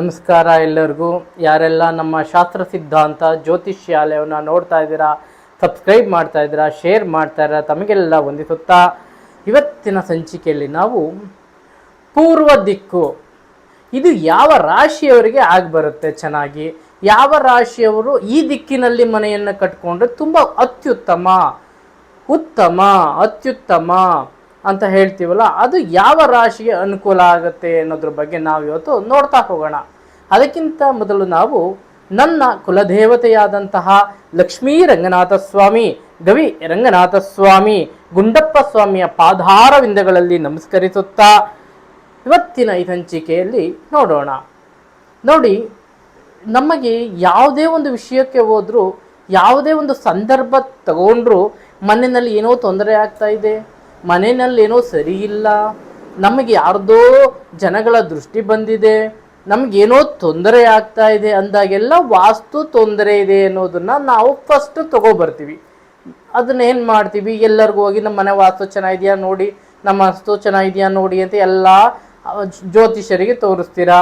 ನಮಸ್ಕಾರ ಎಲ್ಲರಿಗೂ. ಯಾರೆಲ್ಲ ನಮ್ಮ ಶಾಸ್ತ್ರ ಸಿದ್ಧಾಂತ ಜ್ಯೋತಿಷ್ಯಾಲಯವನ್ನು ನೋಡ್ತಾ ಇದ್ದೀರಾ, ಸಬ್ಸ್ಕ್ರೈಬ್ ಮಾಡ್ತಾ ಇದ್ದೀರಾ, ಶೇರ್ ಮಾಡ್ತಾ ಇದ್ದೀರಾ, ತಮಗೆಲ್ಲ ವಂದಿಸುತ್ತಾ ಇವತ್ತಿನ ಸಂಚಿಕೆಯಲ್ಲಿ ನಾವು ಪೂರ್ವ ದಿಕ್ಕು ಇದು ಯಾವ ರಾಶಿಯವರಿಗೆ ಆಗಿಬರುತ್ತೆ ಚೆನ್ನಾಗಿ, ಯಾವ ರಾಶಿಯವರು ಈ ದಿಕ್ಕಿನಲ್ಲಿ ಮನೆಯನ್ನು ಕಟ್ಕೊಂಡ್ರೆ ತುಂಬ ಅತ್ಯುತ್ತಮ ಅಂತ ಹೇಳ್ತೀವಲ್ಲ, ಅದು ಯಾವ ರಾಶಿಗೆ ಅನುಕೂಲ ಆಗುತ್ತೆ ಅನ್ನೋದ್ರ ಬಗ್ಗೆ ನಾವು ಇವತ್ತು ನೋಡ್ತಾ ಹೋಗೋಣ. ಅದಕ್ಕಿಂತ ಮೊದಲು ನಾವು ನನ್ನ ಕುಲದೇವತೆಯಾದಂತಹ ಲಕ್ಷ್ಮೀ ರಂಗನಾಥ ಸ್ವಾಮಿ, ಗವಿ ರಂಗನಾಥ ಸ್ವಾಮಿ, ಗುಂಡಪ್ಪ ಸ್ವಾಮಿಯ ಪಾದಾರವಿಂದಗಳಲ್ಲಿ ನಮಸ್ಕರಿಸುತ್ತಾ ಇವತ್ತಿನ ಈ ಸಂಚಿಕೆಯಲ್ಲಿ ನೋಡೋಣ. ನೋಡಿ, ನಮಗೆ ಯಾವುದೇ ಒಂದು ವಿಷಯಕ್ಕೆ ಹೋದರೂ, ಯಾವುದೇ ಒಂದು ಸಂದರ್ಭ ತಗೊಂಡ್ರೂ ಮನೆಯಲ್ಲಿ ಏನೋ ತೊಂದರೆ ಆಗ್ತಾ ಇದೆ, ಮನೆಯಲ್ಲಿ ಏನೋ ಸರಿ ಇಲ್ಲ, ನಮಗೆ ಯಾರ್ದೋ ಜನಗಳ ದೃಷ್ಟಿ ಬಂದಿದೆ, ನಮಗೇನೋ ತೊಂದರೆ ಆಗ್ತಾ ಇದೆ ಅಂದಾಗೆಲ್ಲ ವಾಸ್ತು ತೊಂದರೆ ಇದೆ ಅನ್ನೋದನ್ನು ನಾವು ಫಸ್ಟ್ ತಗೊಬರ್ತೀವಿ. ಅದನ್ನೇನು ಮಾಡ್ತೀವಿ, ಎಲ್ಲರಿಗೂ ಹೋಗಿ ನಮ್ಮ ಮನೆ ವಾಸ್ತು ಚೆನ್ನಾಗಿದೆಯಾ ನೋಡಿ, ನಮ್ಮ ವಾಸ್ತು ಚೆನ್ನಾಗಿದೆಯಾ ನೋಡಿ ಅಂತ ಎಲ್ಲ ಜ್ಯೋತಿಷರಿಗೆ ತೋರಿಸ್ತೀರಾ.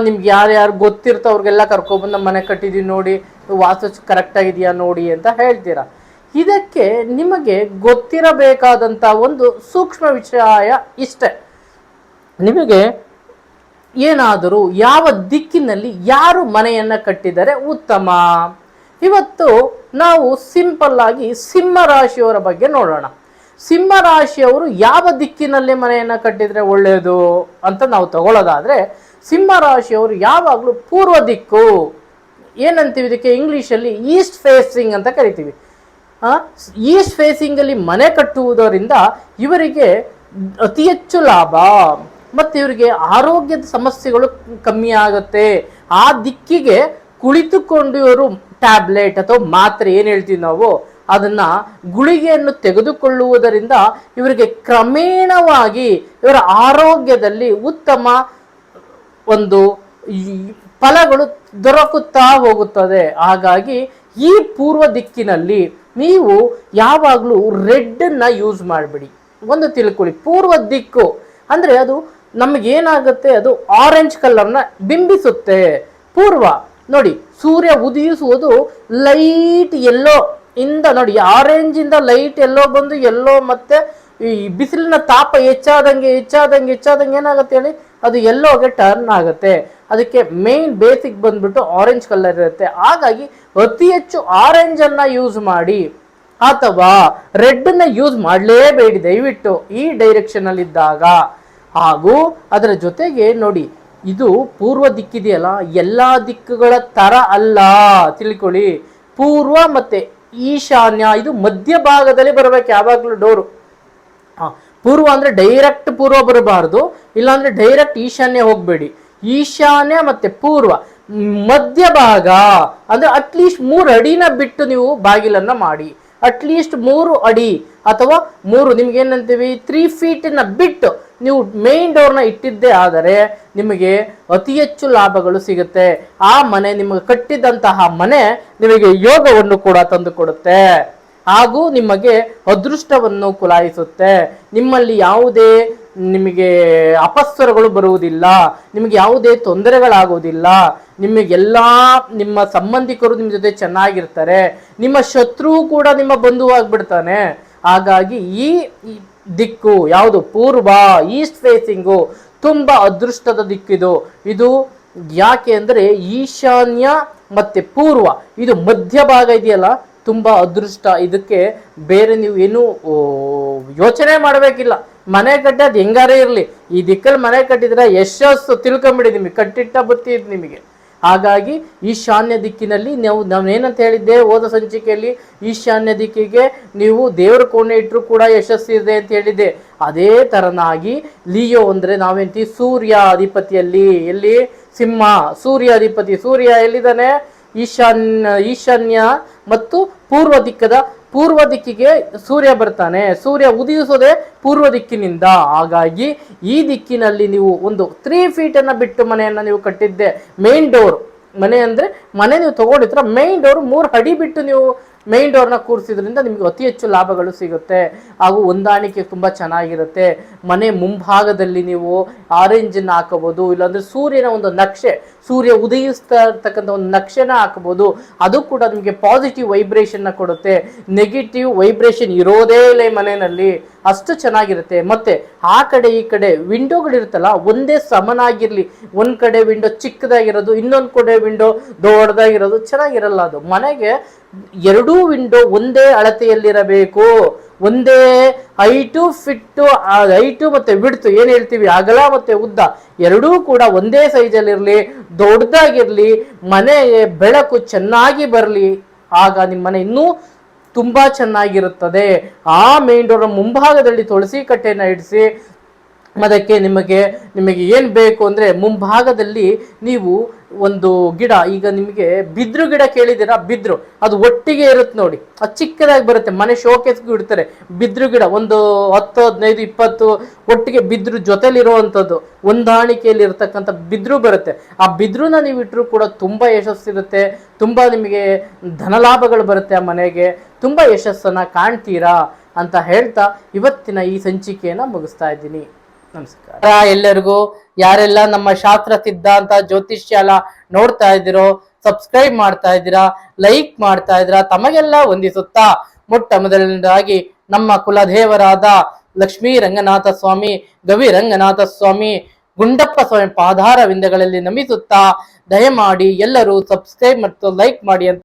ನಿಮ್ಗೆ ಯಾರ್ಯಾರು ಗೊತ್ತಿರ್ತೋ ಅವ್ರಿಗೆಲ್ಲ ಕರ್ಕೊಬಂದು ನಮ್ಮ ಮನೆ ಕಟ್ಟಿದ್ದೀವಿ ನೋಡಿ, ವಾಸ್ತು ಕರೆಕ್ಟಾಗಿದೆಯಾ ನೋಡಿ ಅಂತ ಹೇಳ್ತೀರಾ. ಇದಕ್ಕೆ ನಿಮಗೆ ಗೊತ್ತಿರಬೇಕಾದಂಥ ಒಂದು ಸೂಕ್ಷ್ಮ ವಿಷಯ ಇಷ್ಟೇ. ನಿಮಗೆ ಏನಾದರೂ ಯಾವ ದಿಕ್ಕಿನಲ್ಲಿ ಯಾರು ಮನೆಯನ್ನು ಕಟ್ಟಿದರೆ ಉತ್ತಮ. ಇವತ್ತು ನಾವು ಸಿಂಪಲ್ ಆಗಿ ಸಿಂಹ ರಾಶಿಯವರ ಬಗ್ಗೆ ನೋಡೋಣ. ಸಿಂಹ ರಾಶಿಯವರು ಯಾವ ದಿಕ್ಕಿನಲ್ಲಿ ಮನೆಯನ್ನು ಕಟ್ಟಿದರೆ ಒಳ್ಳೆಯದು ಅಂತ ನಾವು ತಗೊಳ್ಳೋದಾದರೆ, ಸಿಂಹ ರಾಶಿಯವರು ಯಾವಾಗಲೂ ಪೂರ್ವ ದಿಕ್ಕು, ಏನಂತೀವಿ ಇದಕ್ಕೆ ಇಂಗ್ಲೀಷಲ್ಲಿ ಈಸ್ಟ್ ಫೇಸಿಂಗ್ ಅಂತ ಕರಿತೀವಿ. ಈಸ್ಟ್ ಫೇಸಿಂಗಲ್ಲಿ ಮನೆ ಕಟ್ಟುವುದರಿಂದ ಇವರಿಗೆ ಅತಿ ಹೆಚ್ಚು ಲಾಭ ಮತ್ತು ಇವರಿಗೆ ಆರೋಗ್ಯದ ಸಮಸ್ಯೆಗಳು ಕಮ್ಮಿ ಆಗುತ್ತೆ. ಆ ದಿಕ್ಕಿಗೆ ಕುಳಿತುಕೊಂಡು ಇವರು ಟ್ಯಾಬ್ಲೆಟ್ ಅಥವಾ ಮಾತ್ರೆ ಏನು ಹೇಳ್ತೀವಿ ನಾವು, ಅದನ್ನು ಗುಳಿಗೆಯನ್ನು ತೆಗೆದುಕೊಳ್ಳುವುದರಿಂದ ಇವರಿಗೆ ಕ್ರಮೇಣವಾಗಿ ಇವರ ಆರೋಗ್ಯದಲ್ಲಿ ಉತ್ತಮ ಒಂದು ಫಲಗಳು ದೊರಕುತ್ತಾ ಹೋಗುತ್ತದೆ. ಹಾಗಾಗಿ ಈ ಪೂರ್ವ ದಿಕ್ಕಿನಲ್ಲಿ ನೀವು ಯಾವಾಗಲೂ ರೆಡ್ಡನ್ನು ಯೂಸ್ ಮಾಡಿಬಿಡಿ. ಒಂದು ತಿಳ್ಕೊಳ್ಳಿ, ಪೂರ್ವ ದಿಕ್ಕು ಅಂದರೆ ಅದು ನಮಗೇನಾಗುತ್ತೆ, ಅದು ಆರೆಂಜ್ ಕಲರ್ನ ಬಿಂಬಿಸುತ್ತೆ. ಪೂರ್ವ ನೋಡಿ, ಸೂರ್ಯ ಉದಯಿಸುವುದು ಲೈಟ್ ಎಲ್ಲೋ ಇಂದ ನೋಡಿ, ಆರೆಂಜಿಂದ ಲೈಟ್ ಎಲ್ಲೋ ಬಂದು ಎಲ್ಲೋ ಮತ್ತೆ ಈ ಬಿಸಿಲಿನ ತಾಪ ಹೆಚ್ಚಾದಂಗೆ ಏನಾಗುತ್ತೆ ಹೇಳಿ, ಅದು ಎಲ್ಲೋಗೆ ಟರ್ನ್ ಆಗುತ್ತೆ. ಅದಕ್ಕೆ ಮೇನ್ ಬೇಸಿಕ್ ಬಂದ್ಬಿಟ್ಟು ಆರೆಂಜ್ ಕಲರ್ ಇರುತ್ತೆ. ಹಾಗಾಗಿ ಅತಿ ಹೆಚ್ಚು ಆರೆಂಜನ್ನು ಯೂಸ್ ಮಾಡಿ, ಅಥವಾ ರೆಡ್ಡನ್ನು ಯೂಸ್ ಮಾಡಲೇಬೇಡಿ ದಯವಿಟ್ಟು ಈ ಡೈರೆಕ್ಷನಲ್ಲಿದ್ದಾಗ. ಹಾಗೂ ಅದರ ಜೊತೆಗೆ ನೋಡಿ, ಇದು ಪೂರ್ವ ದಿಕ್ಕಿದೆಯಲ್ಲ, ಎಲ್ಲ ದಿಕ್ಕುಗಳ ಥರ ಅಲ್ಲ ತಿಳ್ಕೊಳ್ಳಿ. ಪೂರ್ವ ಮತ್ತು ಈಶಾನ್ಯ ಇದು ಮಧ್ಯಭಾಗದಲ್ಲಿ ಬರಬೇಕು ಯಾವಾಗಲೂ ಡೋರು. ಪೂರ್ವ ಅಂದರೆ ಡೈರೆಕ್ಟ್ ಪೂರ್ವ ಬರಬಾರ್ದು, ಇಲ್ಲಾಂದರೆ ಡೈರೆಕ್ಟ್ ಈಶಾನ್ಯ ಹೋಗಬೇಡಿ. ಈಶಾನ್ಯ ಮತ್ತು ಪೂರ್ವ ಮಧ್ಯಭಾಗ ಅಂದರೆ ಅಟ್ಲೀಸ್ಟ್ 3 ಅಡಿನ ಬಿಟ್ಟು ನೀವು ಬಾಗಿಲನ್ನು ಮಾಡಿ. ಅಟ್ಲೀಸ್ಟ್ 3 ಅಡಿ ಅಥವಾ 3 ನಿಮ್ಗೇನಂತೀವಿ 3 ಫೀಟನ್ನು ಬಿಟ್ಟು ನೀವು ಮೇನ್ ಡೋರ್ನ ಇಟ್ಟಿದ್ದೇ ಆದರೆ ನಿಮಗೆ ಅತಿ ಹೆಚ್ಚು ಲಾಭಗಳು ಸಿಗುತ್ತೆ. ಆ ಮನೆ ನಿಮಗೆ ಕಟ್ಟಿದಂತಹ ಮನೆ ನಿಮಗೆ ಯೋಗವನ್ನು ಕೂಡ ತಂದು ಕೊಡುತ್ತೆ, ಹಾಗೂ ನಿಮಗೆ ಅದೃಷ್ಟವನ್ನು ಕುಲಾಯಿಸುತ್ತೆ. ನಿಮ್ಮಲ್ಲಿ ಯಾವುದೇ ನಿಮಗೆ ಅಪಸ್ವರಗಳು ಬರುವುದಿಲ್ಲ, ನಿಮಗೆ ಯಾವುದೇ ತೊಂದರೆಗಳಾಗುವುದಿಲ್ಲ, ನಿಮಗೆಲ್ಲ ನಿಮ್ಮ ಸಂಬಂಧಿಕರು ನಿಮ್ಮ ಜೊತೆ ಚೆನ್ನಾಗಿರ್ತಾರೆ, ನಿಮ್ಮ ಶತ್ರು ಕೂಡ ನಿಮ್ಮ ಬಂಧುವಾಗಿಬಿಡ್ತಾನೆ. ಹಾಗಾಗಿ ಈ ದಿಕ್ಕು ಯಾವುದು, ಪೂರ್ವ ಈಸ್ಟ್ ಫೇಸಿಂಗು ತುಂಬ ಅದೃಷ್ಟದ ದಿಕ್ಕಿದು. ಇದು ಯಾಕೆ ಅಂದರೆ ಈಶಾನ್ಯ ಮತ್ತು ಪೂರ್ವ ಇದು ಮಧ್ಯಭಾಗ ಇದೆಯಲ್ಲ, ತುಂಬ ಅದೃಷ್ಟ. ಇದಕ್ಕೆ ಬೇರೆ ನೀವು ಏನು ಯೋಚನೆ ಮಾಡಬೇಕಿಲ್ಲ. ಮನೆ ಕಟ್ಟೋದು ಹೆಂಗಾರೇ ಇರಲಿ, ಈ ದಿಕ್ಕಲ್ಲಿ ಮನೆ ಕಟ್ಟಿದ್ರೆ ಯಶಸ್ಸು ತಿಳ್ಕೊಂಬಿಡಿ, ನಿಮಗೆ ಕಟ್ಟಿಟ್ಟ ಬುತ್ತಿ ಇದು ನಿಮಗೆ. ಹಾಗಾಗಿ ಈಶಾನ್ಯ ದಿಕ್ಕಿನಲ್ಲಿ ನಾವೇನಂತ ಹೇಳಿದ್ದೆ ಹೋದ ಸಂಚಿಕೆಯಲ್ಲಿ, ಈಶಾನ್ಯ ದಿಕ್ಕಿಗೆ ನೀವು ದೇವರ ಕೋಣೆ ಇಟ್ಟರು ಕೂಡ ಯಶಸ್ಸಿದೆ ಅಂತ ಹೇಳಿದ್ದೆ. ಅದೇ ಥರನಾಗಿ ಲಿಯೋ ಅಂದರೆ ನಾವೇಂತೀವಿ ಸೂರ್ಯ ಅಧಿಪತಿಯಲ್ಲಿ, ಎಲ್ಲಿ ಸಿಂಹ ಸೂರ್ಯ ಅಧಿಪತಿ, ಸೂರ್ಯ ಎಲ್ಲಿದ್ದಾನೆ ಈಶಾನ್ಯ ಮತ್ತು ಪೂರ್ವ ದಿಕ್ಕಿಗೆ ಸೂರ್ಯ ಬರ್ತಾನೆ. ಸೂರ್ಯ ಉದಯಿಸೋದೇ ಪೂರ್ವ ದಿಕ್ಕಿನಿಂದ. ಹಾಗಾಗಿ ಈ ದಿಕ್ಕಿನಲ್ಲಿ ನೀವು ಒಂದು 3 ಫೀಟನ್ನು ಬಿಟ್ಟು ಮನೆಯನ್ನು ನೀವು ಕಟ್ಟಿದ್ದೆ, ಮೇನ್ ಡೋರ್ ಮನೆ ಅಂದರೆ ಮನೆ ನೀವು ತಗೊಂಡಿದ್ರ ಮೇನ್ ಡೋರ್ 3 ಅಡಿ ಬಿಟ್ಟು ನೀವು ಮೇನ್ ಡೋರ್ನ ಕೂರಿಸಿದ್ರಿಂದ ನಿಮಗೆ ಅತಿ ಹೆಚ್ಚು ಲಾಭಗಳು ಸಿಗುತ್ತೆ ಹಾಗೂ ಹೊಂದಾಣಿಕೆ ತುಂಬ ಚೆನ್ನಾಗಿರುತ್ತೆ. ಮನೆ ಮುಂಭಾಗದಲ್ಲಿ ನೀವು ಆರೆಂಜನ್ನು ಹಾಕಬಹುದು, ಇಲ್ಲಾಂದ್ರೆ ಸೂರ್ಯನ ಒಂದು ನಕ್ಷೆ, ಸೂರ್ಯ ಉದಯಿಸ್ತಾ ಇರ್ತಕ್ಕಂಥ ಒಂದು ನಕ್ಷೆನ ಹಾಕಬಹುದು. ಅದು ಕೂಡ ನಿಮಗೆ ಪಾಸಿಟಿವ್ ವೈಬ್ರೇಷನ್ನ ಕೊಡುತ್ತೆ. ನೆಗೆಟಿವ್ ವೈಬ್ರೇಷನ್ ಇರೋದೇ ಇಲ್ಲ ಈ ಮನೆಯಲ್ಲಿ, ಅಷ್ಟು ಚೆನ್ನಾಗಿರುತ್ತೆ. ಮತ್ತೆ ಆ ಕಡೆ ಈ ಕಡೆ ವಿಂಡೋಗಳಿರುತ್ತಲ್ಲ ಒಂದೇ ಸಮನಾಗಿರ್ಲಿ. ಒಂದ್ ಕಡೆ ವಿಂಡೋ ಚಿಕ್ಕದಾಗಿರೋದು, ಇನ್ನೊಂದು ಕಡೆ ವಿಂಡೋ ದೊಡ್ಡದಾಗಿರೋದು ಚೆನ್ನಾಗಿರಲ್ಲ. ಅದು ಮನೆಗೆ ಎರಡೂ ವಿಂಡೋ ಒಂದೇ ಅಳತೆಯಲ್ಲಿರಬೇಕು, ಒಂದೇ ಹೈಟು ಫಿಟ್ಟು, ಹೈಟು ಮತ್ತೆ ವಿಡ್ತು ಏನ್ ಹೇಳ್ತೀವಿ, ಅಗಲ ಮತ್ತೆ ಉದ್ದ ಎರಡೂ ಕೂಡ ಒಂದೇ ಸೈಜಲ್ಲಿರಲಿ, ದೊಡ್ಡದಾಗಿರ್ಲಿ, ಮನೆಗೆ ಬೆಳಕು ಚೆನ್ನಾಗಿ ಬರಲಿ. ಆಗ ನಿಮ್ಮ ಮನೆ ಇನ್ನೂ ತುಂಬಾ ಚೆನ್ನಾಗಿರುತ್ತದೆ. ಆ ಮೇನ್ ಡೋರ್ ಮುಂಭಾಗದಲ್ಲಿ ತುಳಸಿ ಕಟ್ಟೆಯನ್ನು ಇಡಿಸಿ, ಅದಕ್ಕೆ ನಿಮಗೆ ಏನು ಬೇಕು ಅಂದರೆ ಮುಂಭಾಗದಲ್ಲಿ ನೀವು ಒಂದು ಗಿಡ, ಈಗ ನಿಮಗೆ ಬಿದ್ರು ಗಿಡ ಕೇಳಿದ್ದೀರಾ, ಬಿದ್ರು ಅದು ಒಟ್ಟಿಗೆ ಇರುತ್ತೆ ನೋಡಿ, ಅದು ಚಿಕ್ಕದಾಗಿ ಬರುತ್ತೆ, ಮನೆ ಶೋಕೇಸ್ಗೂ ಇಡ್ತಾರೆ. ಬಿದ್ರು ಗಿಡ ಒಂದು 10, 15, 20 ಒಟ್ಟಿಗೆ ಬಿದ್ರು ಜೊತೆಲಿರುವಂಥದ್ದು, ಹೊಂದಾಣಿಕೆಯಲ್ಲಿ ಇರತಕ್ಕಂಥ ಬಿದ್ರು ಬರುತ್ತೆ. ಆ ಬಿದ್ರನ್ನ ನೀವು ಇಟ್ಟರು ಕೂಡ ತುಂಬ ಯಶಸ್ಸಿರುತ್ತೆ, ತುಂಬ ನಿಮಗೆ ಧನಲಾಭಗಳು ಬರುತ್ತೆ, ಆ ಮನೆಗೆ ತುಂಬ ಯಶಸ್ಸನ್ನು ಕಾಣ್ತೀರಾ ಅಂತ ಹೇಳ್ತಾ ಇವತ್ತಿನ ಈ ಸಂಚಿಕೆಯನ್ನು ಮುಗಿಸ್ತಾ ಇದ್ದೀನಿ. ನಮಸ್ಕಾರ ಎಲ್ಲರಿಗೂ. ಯಾರೆಲ್ಲ ನಮ್ಮ ಶಾಸ್ತ್ರ ಸಿದ್ಧಾಂತ ಜ್ಯೋತಿಷ್ಯ ಎಲ್ಲ ನೋಡ್ತಾ ಇದ್ದೀರೋ, ಸಬ್ಸ್ಕ್ರೈಬ್ ಮಾಡ್ತಾ ಇದ್ದೀರಾ, ಲೈಕ್ ಮಾಡ್ತಾ ಇದ್ದೀರಾ, ತಮಗೆಲ್ಲ ವಂದಿಸುತ್ತಾ ಮೊಟ್ಟ ಮೊದಲನೇದಾಗಿ ನಮ್ಮ ಕುಲದೇವರಾದ ಲಕ್ಷ್ಮೀ ರಂಗನಾಥ ಸ್ವಾಮಿ, ಗವಿ ರಂಗನಾಥ ಸ್ವಾಮಿ, ಗುಂಡಪ್ಪ ಸ್ವಾಮಿ ಪಾದಾರ ವಿಂದಗಳಲ್ಲಿ ನಮಿಸುತ್ತಾ ದಯಮಾಡಿ ಎಲ್ಲರೂ ಸಬ್ಸ್ಕ್ರೈಬ್ ಮತ್ತು ಲೈಕ್ ಮಾಡಿ ಅಂತ